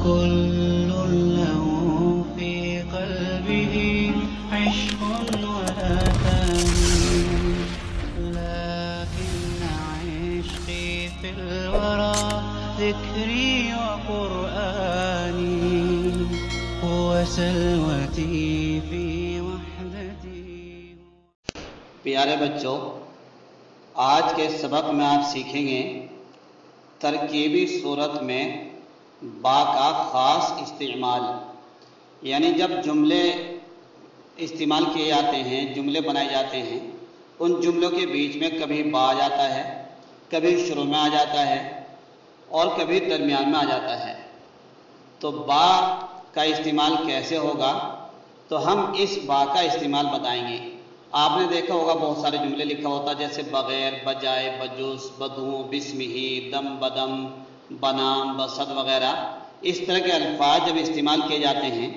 كل له في قلبه عشق ولا ثاني، لكن عشقي في الورى ذكري وقرآني، هو سلوتي في وحدتي. پیارے بچوں، آج کے سبق میں آپ سیکھیں گے ترکیبی صورت میں با کا خاص استعمال، یعنی جب جملے استعمال کیے جاتے ہیں، جملے بنائے جاتے ہیں، ان جملوں کے بیچ میں کبھی با آ جاتا ہے، کبھی شروع میں آ جاتا ہے اور کبھی درمیان میں آ جاتا ہے. تو با کا استعمال کیسے ہوگا؟ تو ہم اس با کا استعمال بتائیں گے. آپ نے دیکھا ہوگا بہت سارے جملے لکھا ہوتا جیسے بغیر، بجائے، بجوس، بدوں، بسمہ، دم بدم، بنام، بصد وغیرہ. اس طرح کے الفاظ جب استعمال کیے جاتے ہیں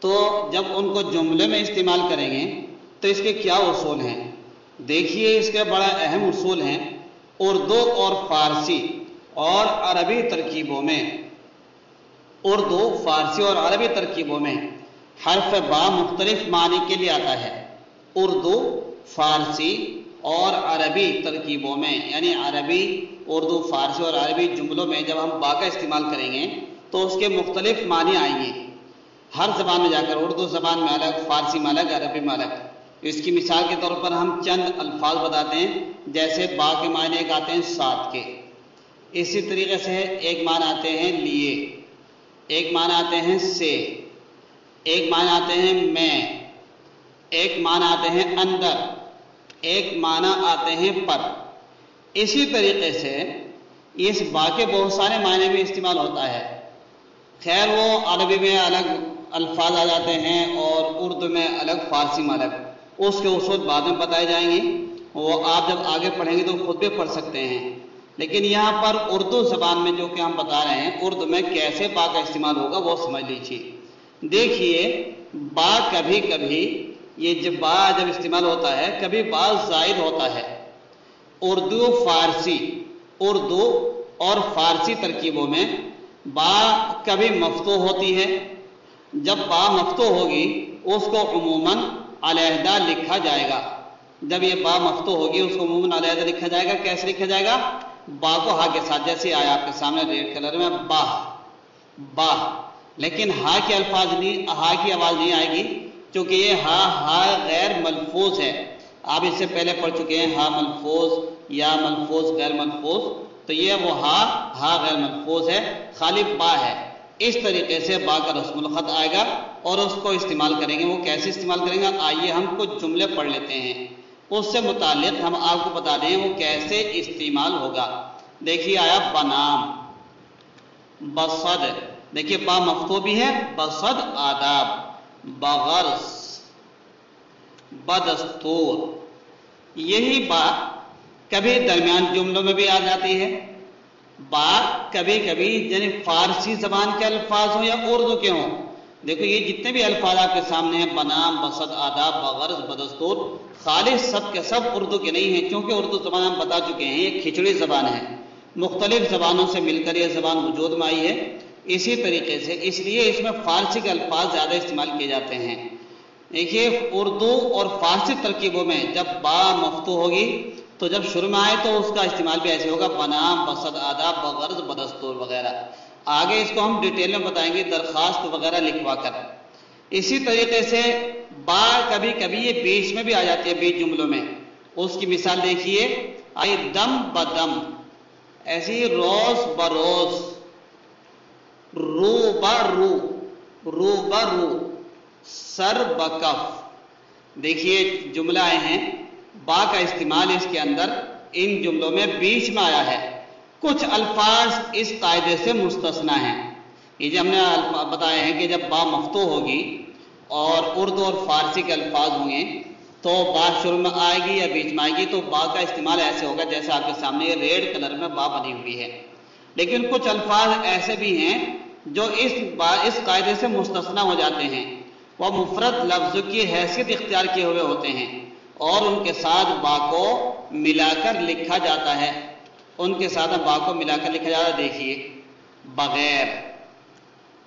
تو جب ان کو جملے میں استعمال کریں گے تو اس کے کیا اصول ہیں؟ دیکھیے، اس کے بڑا اہم اصول ہیں. اردو اور فارسی اور عربی ترکیبوں میں، اردو، فارسی اور عربی ترکیبوں میں حرف با مختلف معنی کے لیے آتا ہے. اردو، فارسی اور عربی ترکیبوں میں، یعنی عربی، اردو، فارسی اور عربی جملوں میں جب ہم با کا استعمال کریں گے تو اس کے مختلف معنی آئیں گے. ہر زبان میں جا کر، اردو زبان میں الگ، فارسی میں الگ، عربی میں الگ. اس کی مثال کے طور پر ہم چند الفاظ بتاتے ہیں. جیسے با کے معنی ایک آتے ہیں ساتھ کے، اسی طریقے سے ایک معنی آتے ہیں لیے، ایک معنی آتے ہیں سے، ایک معنی آتے ہیں میں، ایک معنی آتے ہیں اندر، ایک معنی آتے ہیں پر. اسی طریقے سے اس با کے بہت سارے معنی میں استعمال ہوتا ہے. خیر، وہ عربی میں الگ الفاظ آ جاتے ہیں اور اردو میں الگ، فارسی میں الگ. اس کے اصول بعد میں بتائے جائیں گے، وہ آپ جب آگے پڑھیں گے تو خود بھی پڑھ سکتے ہیں. لیکن یہاں پر اردو زبان میں جو کہ ہم بتا رہے ہیں، اردو میں کیسے با کا استعمال ہوگا وہ سمجھ لیجیے. دیکھیے، با کبھی کبھی، یہ جب با جب استعمال ہوتا ہے کبھی با زائد ہوتا ہے. اردو اور فارسی ترکیبوں میں با کبھی مفتوح ہوتی ہے. جب با مفتوح ہوگی اس کو عموماً علیحدہ لکھا جائے گا. جب یہ با مفتوح ہوگی اس کو عموماً علیحدہ لکھا جائے گا. کیسے لکھا جائے گا؟ با کو ہا کے ساتھ، جیسے آیا آپ کے سامنے ریڈ کلر میں با. لیکن ہا کی آواز نہیں آئے گی، کیونکہ یہ ہا غیر ملفوظ ہے. آپ اس سے پہلے پڑھ چکے ہیں ہا ملفوظ، یا ملفوظ، غیر ملفوظ. تو یہ وہ ہا غیر ملفوظ ہے، خالی با ہے. اس طریقے سے با کا رسم الخط آئے گا اور اس کو استعمال کریں گے. وہ کیسے استعمال کریں گے؟ آئیے ہم کچھ جملے پڑھ لیتے ہیں، اس سے متعلق ہم آپ کو بتا دیں وہ کیسے استعمال ہوگا. دیکھیے آیا بنام، بصد. دیکھیے با مفتوح بھی ہے، بصد آداب، بغرض، بدستور. یہی با کبھی درمیان جملوں میں بھی آ جاتی ہے. با کبھی کبھی یعنی فارسی زبان کے الفاظ ہوں یا اردو کے ہوں. دیکھو یہ جتنے بھی الفاظ آپ کے سامنے ہیں، بنام، بصد، آداب، بغرض، بدستور، خالص سب کے سب اردو کے نہیں ہیں. کیونکہ اردو زبان ہم بتا چکے ہیں یہ کھچڑی زبان ہے، مختلف زبانوں سے مل کر یہ زبان وجود میں آئی ہے. اسی طریقے سے اس لیے اس میں فارسی کے الفاظ زیادہ استعمال کیے جاتے ہیں. دیکھیے، اردو اور فارسی ترکیبوں میں جب با مفتوح ہوگی تو جب شروع میں آئے تو اس کا استعمال بھی ایسے ہوگا، بنام، بصد، آداب، بغرض، بدستور وغیرہ. آگے اس کو ہم ڈیٹیل میں بتائیں گے، درخواست وغیرہ لکھوا کر. اسی طریقے سے با کبھی کبھی یہ بیچ میں بھی آ جاتی ہے، بیچ جملوں میں. اس کی مثال دیکھیے، آئیے دم بدم، ایسی روز بروز، رو برو، رو برو، سر بکف. دیکھیے جملہ آئے ہیں، با کا استعمال اس کے اندر ان جملوں میں بیچ میں آیا ہے. کچھ الفاظ اس قاعدے سے مستثنا ہیں. یہ جو ہم نے بتایا ہے کہ جب با مفتوح ہوگی اور اردو اور فارسی کے الفاظ ہوں گے تو با شروع میں آئے گی یا بیچ میں آئے گی تو با کا استعمال ایسے ہوگا جیسے آپ کے سامنے یہ ریڈ کلر میں با بنی ہوئی ہے. لیکن کچھ الفاظ ایسے بھی ہیں جو اس قاعدے سے مستثنا ہو جاتے ہیں. وہ مفرد لفظ کی حیثیت اختیار کیے ہوئے ہوتے ہیں اور ان کے ساتھ با کو ملا کر لکھا جاتا ہے. ان کے ساتھ با کو ملا کر لکھا جاتا ہے. دیکھیے بغیر،